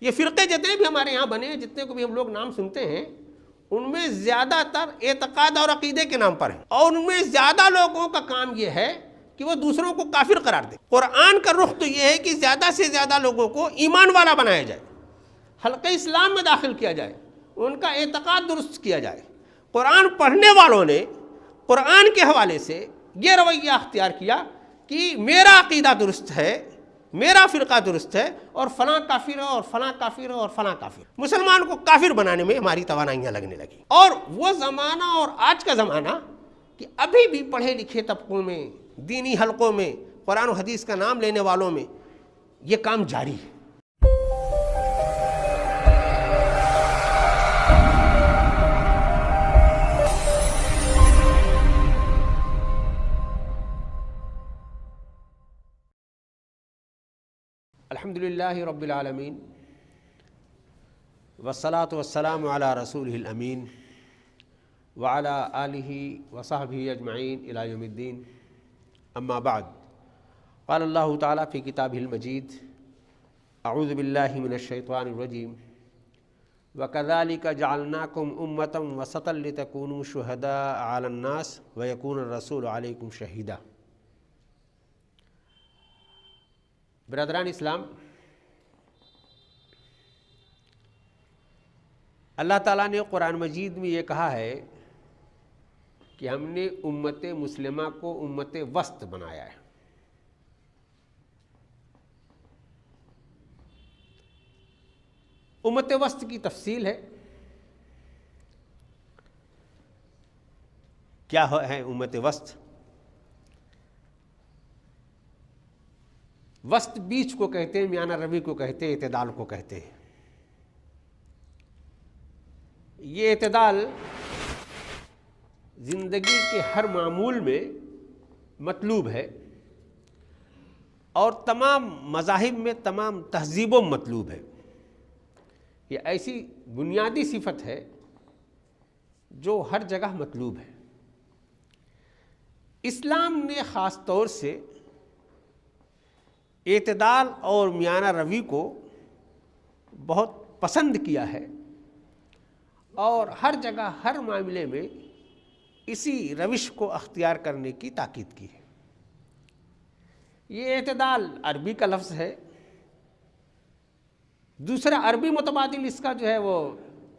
یہ فرقے جتنے بھی ہمارے یہاں بنے ہیں، جتنے کو بھی ہم لوگ نام سنتے ہیں، ان میں زیادہ تر اعتقاد اور عقیدے کے نام پر ہیں، اور ان میں زیادہ لوگوں کا کام یہ ہے کہ وہ دوسروں کو کافر قرار دے۔ قرآن کا رخ تو یہ ہے کہ زیادہ سے زیادہ لوگوں کو ایمان والا بنایا جائے، حلقہ اسلام میں داخل کیا جائے، ان کا اعتقاد درست کیا جائے۔ قرآن پڑھنے والوں نے قرآن کے حوالے سے یہ رویہ اختیار کیا کہ میرا عقیدہ درست ہے، میرا فرقہ درست ہے، اور فلاں کافر ہے، اور فلاں کافر ہے، اور فلاں کافر۔ مسلمان کو کافر بنانے میں ہماری توانائیاں لگنے لگی۔ اور وہ زمانہ اور آج کا زمانہ کہ ابھی بھی پڑھے لکھے طبقوں میں، دینی حلقوں میں، قرآن و حدیث کا نام لینے والوں میں یہ کام جاری ہے۔ الحمدللہ رب العالمین والصلاة والسلام علی رسولہ الامین وعلی آلہ وصحبہ اجمعین الی یوم الدین، اما بعد، قال اللہ تعالی فی کتابہ المجید، اعوذ باللہ من الشیطان الرجیم، وکذالک جعلناکم امۃ وسطا لتکونوا شہداء علی الناس ویکون الرسول علیکم شہیدا۔ برادران اسلام، اللہ تعالیٰ نے قرآن مجید میں یہ کہا ہے کہ ہم نے امت مسلمہ کو امت وسط بنایا ہے۔ امت وسط کی تفصیل ہے، کیا ہے امت وسط؟ وسط بیچ کو کہتے ہیں، میانہ روی کو کہتے ہیں، اعتدال کو کہتے ہیں۔ یہ اعتدال زندگی کے ہر معمول میں مطلوب ہے، اور تمام مذاہب میں، تمام تہذیبوں میں مطلوب ہے۔ یہ ایسی بنیادی صفت ہے جو ہر جگہ مطلوب ہے۔ اسلام نے خاص طور سے اعتدال اور میانہ روی کو بہت پسند کیا ہے، اور ہر جگہ ہر معاملے میں اسی روش کو اختیار کرنے کی تاکید کی ہے۔ یہ اعتدال عربی کا لفظ ہے، دوسرا عربی متبادل اس کا جو ہے وہ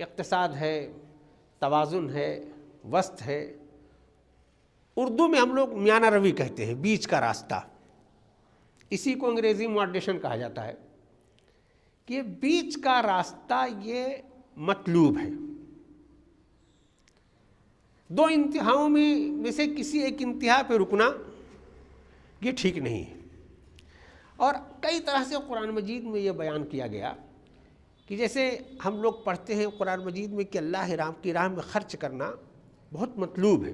اقتصاد ہے، توازن ہے، وسط ہے۔ اردو میں ہم لوگ میانہ روی کہتے ہیں، بیچ کا راستہ۔ اسی کو انگریزی ماڈریشن کہا جاتا ہے کہ بیچ کا راستہ یہ مطلوب ہے۔ دو انتہاؤں میں سے کسی ایک انتہا پہ رکنا یہ ٹھیک نہیں ہے۔ اور کئی طرح سے قرآن مجید میں یہ بیان کیا گیا کہ جیسے ہم لوگ پڑھتے ہیں قرآن مجید میں کہ اللہ کی راہ میں خرچ کرنا بہت مطلوب ہے،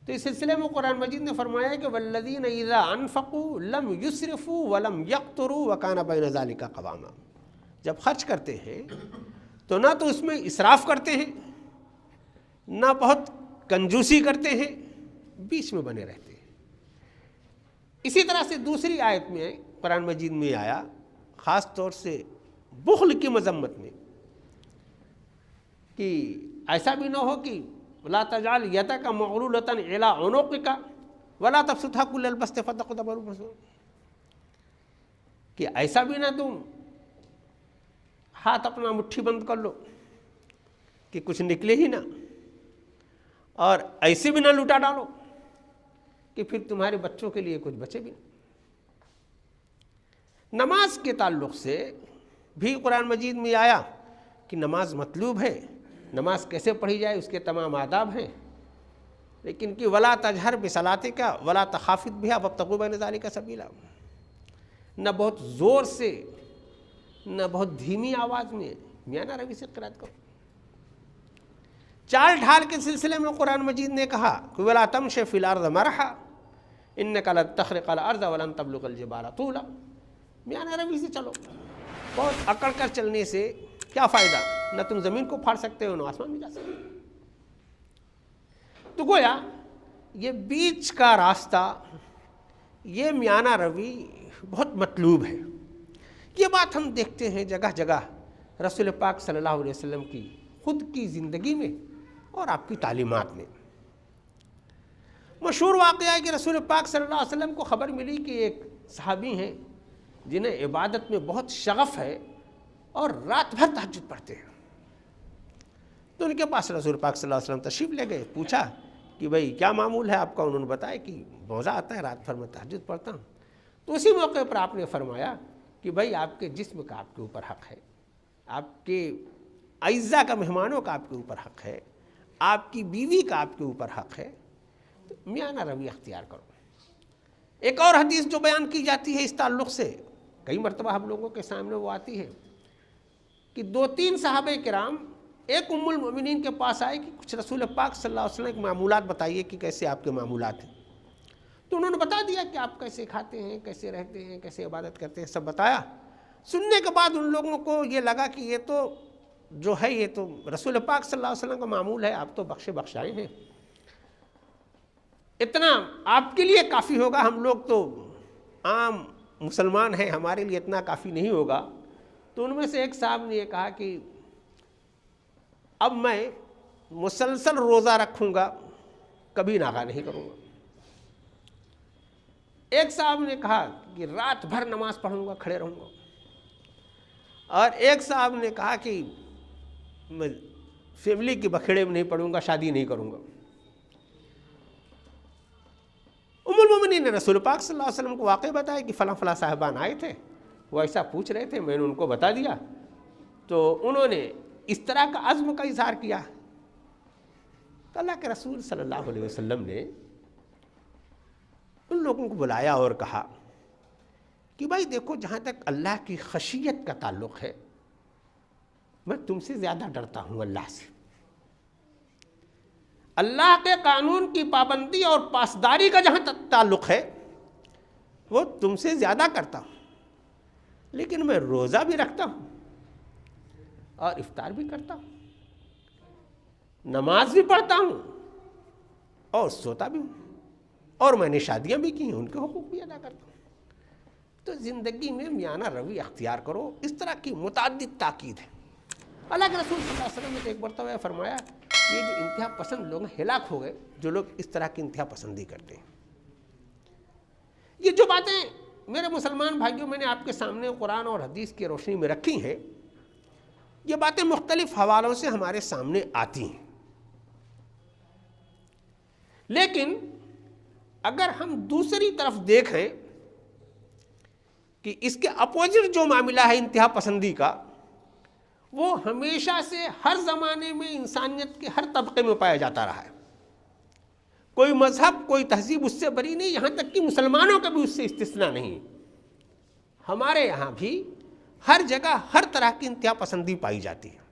تو اس سلسلے میں قرآن مجید نے فرمایا کہ والذین اذا انفقوا لم یسرفوا ولم یقتروا وکان بین ذلک قواما۔ جب خرچ کرتے ہیں تو نہ تو اس میں اسراف کرتے ہیں، نہ بہت کنجوسی کرتے ہیں، بیچ میں بنے رہتے ہیں۔ اسی طرح سے دوسری آیت میں قرآن مجید میں آیا، خاص طور سے بخل کی مذمت میں، کہ ایسا بھی نہ ہو کہ لا تجعل یدک مغلولۃ الی عنقک ولا تبسطھا کل البسط فتقعد ملوما محسورا، کہ ایسا بھی نہ تم ہاتھ اپنا مٹھی بند کر لو کہ کچھ نکلے ہی نہ، اور ایسے بھی نہ لوٹا ڈالو کہ پھر تمہارے بچوں کے لیے کچھ بچے بھی نہ۔ نماز کے تعلق سے بھی قرآن مجید میں آیا کہ نماز مطلوب ہے، نماز کیسے پڑھی جائے اس کے تمام آداب ہیں، لیکن کہ ولا تجہر بصلاتک ولا تخافت بها وابتغوا بین ذلک سبیلا، نہ بہت زور سے نہ بہت دھیمی آواز میں، میانہ روی سے قرات کرو۔ چال ڈھال کے سلسلے میں قرآن مجید نے کہا کہ ولا تمشی فی الارض مرحا انک لن تخرق الارض ولن تبلغ الجبال طولا، میانہ روی سے چلو۔ بہت اکڑ کر چلنے سے کیا فائدہ؟ نہ تم زمین کو پھاڑ سکتے ہو، نہ آسمان میں جا سکتے ہو۔ تو گویا یہ بیچ کا راستہ، یہ میانہ روی بہت مطلوب ہے، یہ بات ہم دیکھتے ہیں جگہ جگہ رسول پاک صلی اللہ علیہ وسلم کی خود کی زندگی میں اور آپ کی تعلیمات میں۔ مشہور واقعہ ہے کہ رسول پاک صلی اللہ علیہ وسلم کو خبر ملی کہ ایک صحابی ہیں جنہیں عبادت میں بہت شغف ہے اور رات بھر تہجد پڑھتے ہیں، تو ان کے پاس رسول پاک صلی اللہ علیہ وسلم تشریف لے گئے، پوچھا کہ بھئی کیا معمول ہے آپ کا؟ انہوں نے بتایا کہ موزہ آتا ہے، رات بھر میں تہجد پڑھتا ہوں۔ تو اسی موقع پر آپ نے فرمایا کہ بھئی آپ کے جسم کا آپ کے اوپر حق ہے، آپ کے اعزاء کا، مہمانوں کا آپ کے اوپر حق ہے، آپ کی بیوی کا آپ کے اوپر حق ہے، تو میانہ روی اختیار کرو۔ ایک اور حدیث جو بیان کی جاتی ہے اس تعلق سے، کئی مرتبہ ہم لوگوں کے سامنے وہ آتی ہے کہ 2-3 صحابہ کرام ایک ام المؤمنین کے پاس آئے کہ کچھ رسول پاک صلی اللہ علیہ وسلم کے معمولات بتائیے کہ کیسے آپ کے معمولات ہیں۔ تو انہوں نے بتا دیا کہ آپ کیسے کھاتے ہیں، کیسے رہتے ہیں، کیسے عبادت کرتے ہیں، سب بتایا۔ سننے کے بعد ان لوگوں کو یہ لگا کہ یہ تو جو ہے یہ تو رسول پاک صلی اللہ علیہ وسلم کا معمول ہے، آپ تو بخشے بخشائے ہیں، اتنا آپ کے لیے کافی ہوگا، ہم لوگ تو عام مسلمان ہیں، ہمارے لیے اتنا کافی نہیں ہوگا۔ تو ان میں سے ایک صاحب نے یہ کہا کہ اب میں مسلسل روزہ رکھوں گا، کبھی ناغہ نہیں کروں گا۔ ایک صاحب نے کہا کہ رات بھر نماز پڑھوں گا، کھڑے رہوں گا۔ اور ایک صاحب نے کہا کہ میں فیملی کے بکھیڑے میں نہیں پڑھوں گا، شادی نہیں کروں گا۔ ام المومنین نے رسول پاک صلی اللہ علیہ وسلم کو واقع بتایا کہ فلاں فلاں صاحبان آئے تھے، وہ ایسا پوچھ رہے تھے، میں نے ان کو بتا دیا، تو انہوں نے اس طرح کا عزم کا اظہار کیا۔ تو اللہ کے رسول صلی اللہ علیہ وسلم نے ان لوگوں کو بلایا اور کہا کہ بھائی دیکھو، جہاں تک اللہ کی خشیت کا تعلق ہے، میں تم سے زیادہ ڈرتا ہوں اللہ سے، اللہ کے قانون کی پابندی اور پاسداری کا جہاں تک تعلق ہے وہ تم سے زیادہ کرتا ہوں، لیکن میں روزہ بھی رکھتا ہوں اور افطار بھی کرتا ہوں، نماز بھی پڑھتا ہوں اور سوتا بھی ہوں، اور میں نے شادیاں بھی کی ہیں، ان کے حقوق بھی ادا کرتا ہوں۔ تو زندگی میں میانہ روی اختیار کرو۔ اس طرح کی متعدد تاکید ہے۔ اللہ کے رسول صلی اللہ علیہ وسلم نے ایک مرتبہ فرمایا یہ جو انتہا پسند لوگ ہیں ہلاک ہو گئے، جو لوگ اس طرح کی انتہا پسندی کرتے ہیں۔ یہ جو باتیں میرے مسلمان بھائیوں میں نے آپ کے سامنے قرآن اور حدیث کی روشنی میں رکھی ہیں، یہ باتیں مختلف حوالوں سے ہمارے سامنے آتی ہیں، لیکن اگر ہم دوسری طرف دیکھیں کہ اس کے اپوزٹ جو معاملہ ہے انتہا پسندی کا، وہ ہمیشہ سے ہر زمانے میں انسانیت کے ہر طبقے میں پایا جاتا رہا ہے۔ کوئی مذہب، کوئی تہذیب اس سے بری نہیں، یہاں تک کہ مسلمانوں کا بھی اس سے استثناء نہیں۔ ہمارے یہاں بھی ہر جگہ ہر طرح کی انتہا پسندی پائی جاتی ہے۔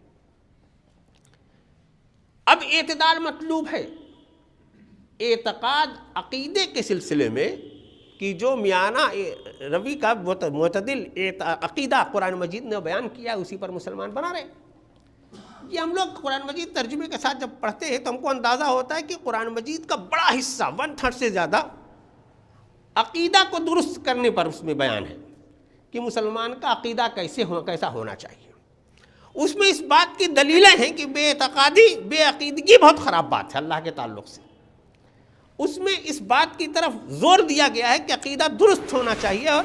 اب اعتدال مطلوب ہے اعتقاد عقیدے کے سلسلے میں، کہ جو میانہ روی کا معتدل عقیدہ قرآن مجید نے بیان کیا اسی پر مسلمان بنا رہے۔ یہ ہم لوگ قرآن مجید ترجمے کے ساتھ جب پڑھتے ہیں تو ہم کو اندازہ ہوتا ہے کہ قرآن مجید کا بڑا حصہ 1/3 سے زیادہ عقیدہ کو درست کرنے پر اس میں بیان ہے کہ مسلمان کا عقیدہ کیسا ہونا چاہیے۔ اس میں اس بات کی دلیلیں ہیں کہ بے اعتقادی، بے عقیدگی بہت خراب بات ہے اللہ کے تعلق سے۔ اس میں اس بات کی طرف زور دیا گیا ہے کہ عقیدہ درست ہونا چاہیے اور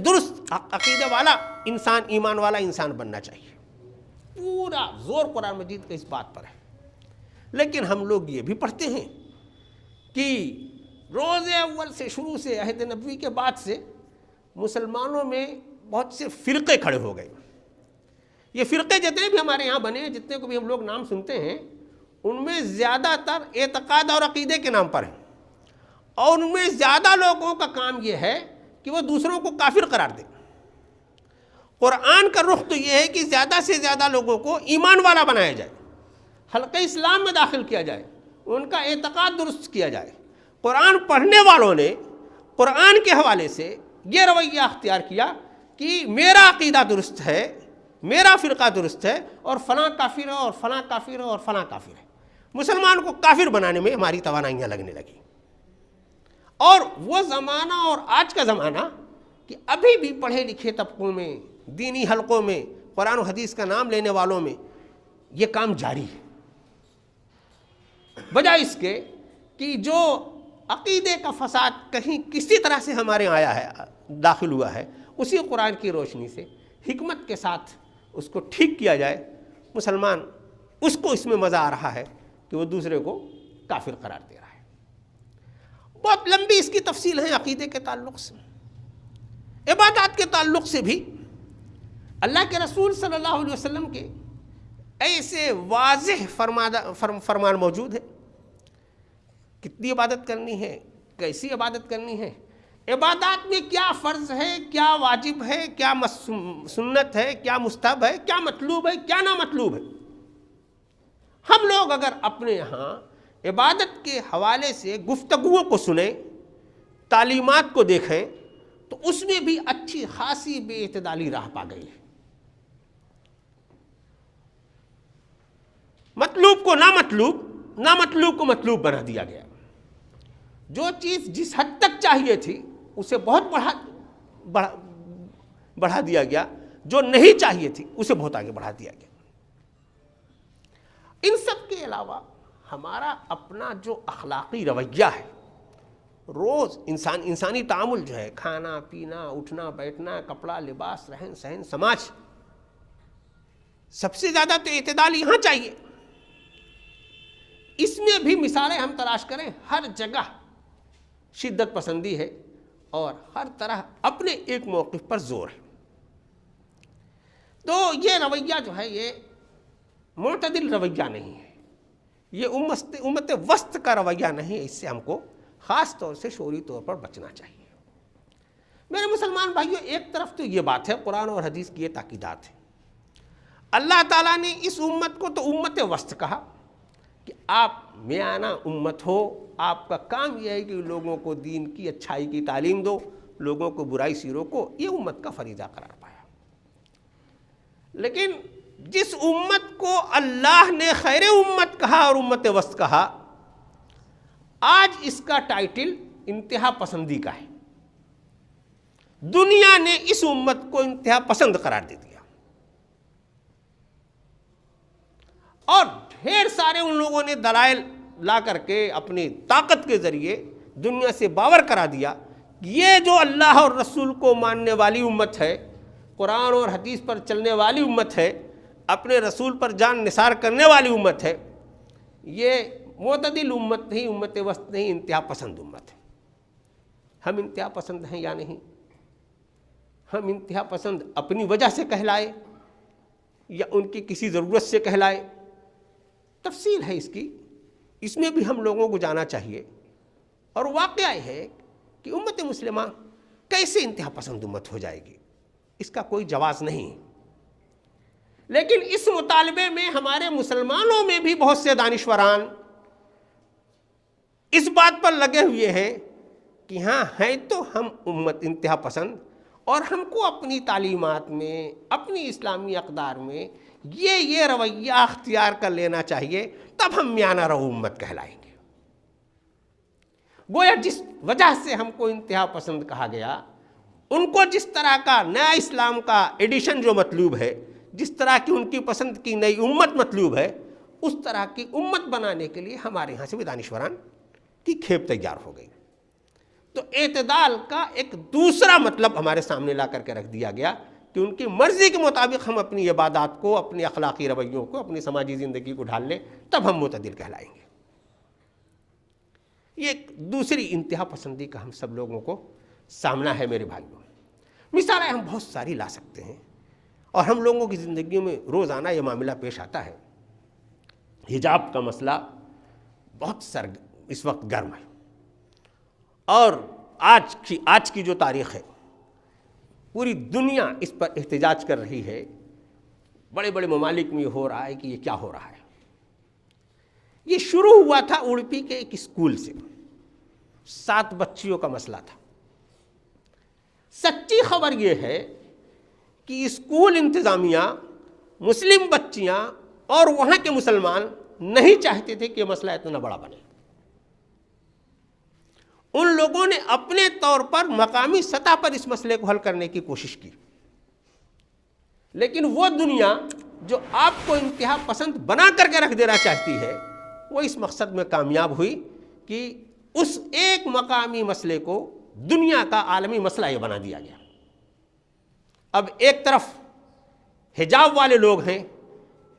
درست عقیدہ والا انسان، ایمان والا انسان بننا چاہیے۔ پورا زور قرآن مجید کا اس بات پر ہے۔ لیکن ہم لوگ یہ بھی پڑھتے ہیں کہ روز اول سے شروع سے عہد نبوی کے بعد سے مسلمانوں میں بہت سے فرقے کھڑے ہو گئے۔ یہ فرقے جتنے بھی ہمارے یہاں بنے ہیں، جتنے کو بھی ہم لوگ نام سنتے ہیں، ان میں زیادہ تر اعتقاد اور عقیدے کے نام پر ہیں، اور ان میں زیادہ لوگوں کا کام یہ ہے کہ وہ دوسروں کو کافر قرار دیں۔ قرآن کا رخ تو یہ ہے کہ زیادہ سے زیادہ لوگوں کو ایمان والا بنایا جائے، حلقہ اسلام میں داخل کیا جائے، ان کا اعتقاد درست کیا جائے۔ قرآن پڑھنے والوں نے قرآن کے حوالے سے یہ رویہ اختیار کیا کہ میرا عقیدہ درست ہے، میرا فرقہ درست ہے، اور فلاں کافر ہے، اور فلاں کافر ہے، اور فلاں کافر ہے۔ مسلمان کو کافر بنانے میں ہماری توانائیاں لگنے لگی۔ اور وہ زمانہ اور آج کا زمانہ کہ ابھی بھی پڑھے لکھے طبقوں میں دینی حلقوں میں قرآن و حدیث کا نام لینے والوں میں یہ کام جاری ہے، بجائے اس کے کہ جو عقیدے کا فساد کہیں کسی طرح سے ہمارے آیا ہے، داخل ہوا ہے، اسی قرآن کی روشنی سے حکمت کے ساتھ اس کو ٹھیک کیا جائے۔ مسلمان اس کو اس میں مزہ آ رہا ہے کہ وہ دوسرے کو کافر قرار دے رہا ہے۔ بہت لمبی اس کی تفصیل ہے عقیدے کے تعلق سے۔ عبادات کے تعلق سے بھی اللہ کے رسول صلی اللہ علیہ وسلم کے ایسے واضح فرمان موجود ہے، کتنی عبادت کرنی ہے، کیسی عبادت کرنی ہے، عبادات میں کیا فرض ہے، کیا واجب ہے، کیا سنت ہے، کیا مستحب ہے، کیا مطلوب ہے، کیا نامطلوب ہے۔ ہم لوگ اگر اپنے یہاں عبادت کے حوالے سے گفتگوؤں کو سنیں، تعلیمات کو دیکھیں، تو اس میں بھی اچھی خاصی بے اعتدالی راہ پا گئی ہے۔ مطلوب کو نامطلوب، نامطلوب کو مطلوب بنا دیا گیا۔ جو چیز جس حد تک چاہیے تھی اسے بہت بڑھا دیا گیا، جو نہیں چاہیے تھی اسے بہت آگے بڑھا دیا گیا۔ ان سب کے علاوہ ہمارا اپنا جو اخلاقی رویہ ہے، روز انسانی تعامل جو ہے، کھانا پینا، اٹھنا بیٹھنا، کپڑا لباس، رہن سہن، سماج، سب سے زیادہ تو اعتدال یہاں چاہیے۔ اس میں بھی مثالیں ہم تلاش کریں، ہر جگہ شدت پسندی ہے اور ہر طرح اپنے ایک موقف پر زور ہے۔ تو یہ رویہ جو ہے یہ معتدل رویہ نہیں ہے، یہ امت وسط کا رویہ نہیں ہے۔ اس سے ہم کو خاص طور سے شعوری طور پر بچنا چاہیے۔ میرے مسلمان بھائیوں، ایک طرف تو یہ بات ہے، قرآن اور حدیث کی یہ تاکیدات ہے۔ اللہ تعالیٰ نے اس امت کو تو امت وسط کہا کہ آپ میانہ امت ہو، آپ کا کام یہ ہے کہ لوگوں کو دین کی اچھائی کی تعلیم دو، لوگوں کو برائی سے روکو، یہ امت کا فریضہ قرار پایا۔ لیکن جس امت کو اللہ نے خیر امت کہا اور امت وسط کہا، آج اس کا ٹائٹل انتہا پسندی کا ہے۔ دنیا نے اس امت کو انتہا پسند قرار دے دیا، اور ڈھیر سارے ان لوگوں نے دلائل لا کر کے اپنی طاقت کے ذریعے دنیا سے باور کرا دیا کہ یہ جو اللہ اور رسول کو ماننے والی امت ہے، قرآن اور حدیث پر چلنے والی امت ہے، اپنے رسول پر جان نثار کرنے والی امت ہے، یہ معتدل امت نہیں، امت وسط نہیں، انتہا پسند امت ہے۔ ہم انتہا پسند ہیں یا نہیں؟ ہم انتہا پسند اپنی وجہ سے کہلائے یا ان کی کسی ضرورت سے کہلائے، تفصیل ہے اس کی، اس میں بھی ہم لوگوں کو جانا چاہیے۔ اور واقعہ یہ ہے کہ امت مسلمہ کیسے انتہا پسند امت ہو جائے گی، اس کا کوئی جواز نہیں۔ لیکن اس مطالبے میں ہمارے مسلمانوں میں بھی بہت سے دانشوران اس بات پر لگے ہوئے ہیں کہ ہاں ہیں تو ہم امت انتہا پسند، اور ہم کو اپنی تعلیمات میں، اپنی اسلامی اقدار میں یہ رویہ اختیار کر لینا چاہیے، تب ہم میانہ رو امت کہلائیں گے۔ گویا جس وجہ سے ہم کو انتہا پسند کہا گیا، ان کو جس طرح کا نیا اسلام کا ایڈیشن جو مطلوب ہے، جس طرح کی ان کی پسند کی نئی امت مطلوب ہے، اس طرح کی امت بنانے کے لیے ہمارے یہاں سے بھی دانشوران کی کھیپ تیار ہو گئی۔ تو اعتدال کا ایک دوسرا مطلب ہمارے سامنے لا کر کے رکھ دیا گیا کہ ان کی مرضی کے مطابق ہم اپنی عبادات کو، اپنی اخلاقی رویوں کو، اپنی سماجی زندگی کو ڈھال لیں، تب ہم معتدل کہلائیں گے۔ یہ ایک دوسری انتہا پسندی کا ہم سب لوگوں کو سامنا ہے میرے بھائیوں۔ مثالیں ہم بہت ساری لا سکتے ہیں، اور ہم لوگوں کی زندگیوں میں روزانہ یہ معاملہ پیش آتا ہے۔ حجاب کا مسئلہ بہت اس وقت گرم ہے، اور آج کی جو تاریخ ہے، پوری دنیا اس پر احتجاج کر رہی ہے۔ بڑے بڑے ممالک میں یہ ہو رہا ہے کہ یہ کیا ہو رہا ہے۔ یہ شروع ہوا تھا اڑپی کے ایک اسکول سے، 7 بچیوں کا مسئلہ تھا۔ سچی خبر یہ ہے کہ اسکول انتظامیہ، مسلم بچیاں اور وہاں کے مسلمان نہیں چاہتے تھے کہ یہ مسئلہ اتنا بڑا بنے۔ ان لوگوں نے اپنے طور پر مقامی سطح پر اس مسئلے کو حل کرنے کی کوشش کی، لیکن وہ دنیا جو آپ کو انتہا پسند بنا کر کے رکھ دینا چاہتی ہے، وہ اس مقصد میں کامیاب ہوئی کہ اس ایک مقامی مسئلے کو دنیا کا عالمی مسئلہ یہ بنا دیا گیا۔ اب ایک طرف حجاب والے لوگ ہیں،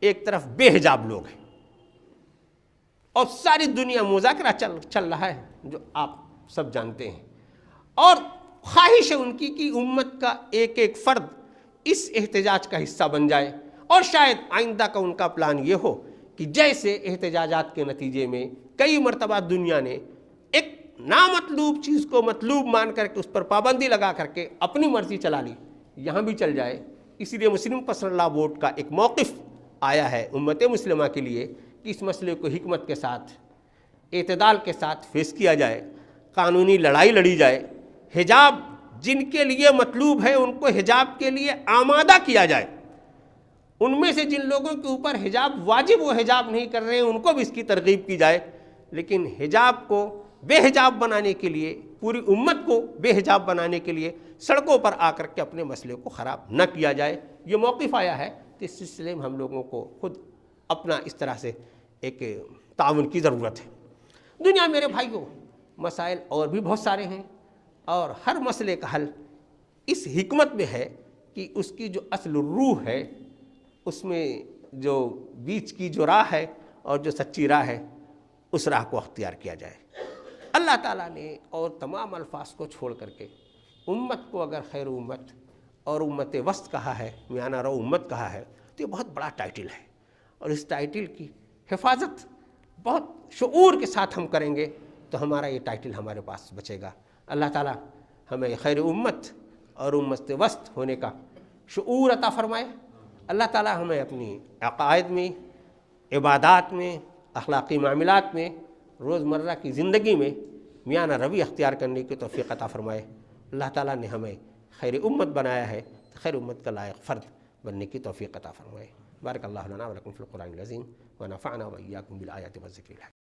ایک طرف بے حجاب لوگ ہیں، اور ساری دنیا مذاکرہ چل رہا ہے جو آپ سب جانتے ہیں، اور خواہش ہے ان کی کہ امت کا ایک ایک فرد اس احتجاج کا حصہ بن جائے، اور شاید آئندہ کا ان کا پلان یہ ہو کہ جیسے احتجاجات کے نتیجے میں کئی مرتبہ دنیا نے ایک نامطلوب چیز کو مطلوب مان کر کے اس پر پابندی لگا کر کے اپنی مرضی چلا لی، یہاں بھی چل جائے۔ اسی لیے مسلم پرسنل لا بورڈ کا ایک موقف آیا ہے امت مسلمہ کے لیے کہ اس مسئلے کو حکمت کے ساتھ، اعتدال کے ساتھ فیس کیا جائے، قانونی لڑائی لڑی جائے، حجاب جن کے لیے مطلوب ہے ان کو حجاب کے لیے آمادہ کیا جائے، ان میں سے جن لوگوں کے اوپر حجاب واجب وہ حجاب نہیں کر رہے ہیں ان کو بھی اس کی ترغیب کی جائے، لیکن حجاب کو بے حجاب بنانے کے لیے، پوری امت کو بے حجاب بنانے کے لیے سڑکوں پر آ کر کے اپنے مسئلے کو خراب نہ کیا جائے۔ یہ موقف آیا ہے تو اس سلسلے میں ہم لوگوں کو خود اپنا اس طرح سے ایک تعاون کی ضرورت ہے۔ دنیا میرے بھائیوں، مسائل اور بھی بہت سارے ہیں، اور ہر مسئلے کا حل اس حکمت میں ہے کہ اس کی جو اصل روح ہے، اس میں جو بیچ کی جو راہ ہے اور جو سچی راہ ہے، اس راہ کو اختیار کیا جائے۔ اللہ تعالیٰ نے اور تمام الفاظ کو چھوڑ کر کے امت کو اگر خیر امت اور امت وسط کہا ہے، میانہ رو امت کہا ہے، تو یہ بہت بڑا ٹائٹل ہے، اور اس ٹائٹل کی حفاظت بہت شعور کے ساتھ ہم کریں گے تو ہمارا یہ ٹائٹل ہمارے پاس بچے گا۔ اللہ تعالیٰ ہمیں خیر امت اور امت وسط ہونے کا شعور عطا فرمائے۔ اللہ تعالیٰ ہمیں اپنی عقائد میں، عبادات میں، اخلاقی معاملات میں، روزمرہ کی زندگی میں میانہ روی اختیار کرنے کی توفیق عطا فرمائے۔ اللہ تعالیٰ نے ہمیں خیر امت بنایا ہے، خیر امت کا لائق فرد بننے کی توفیق عطا فرمائے۔ بارک اللہ لنا ولکم فی القرآن العظیم ونفعنا وإیاکم بالآیات والذکر الحکیم۔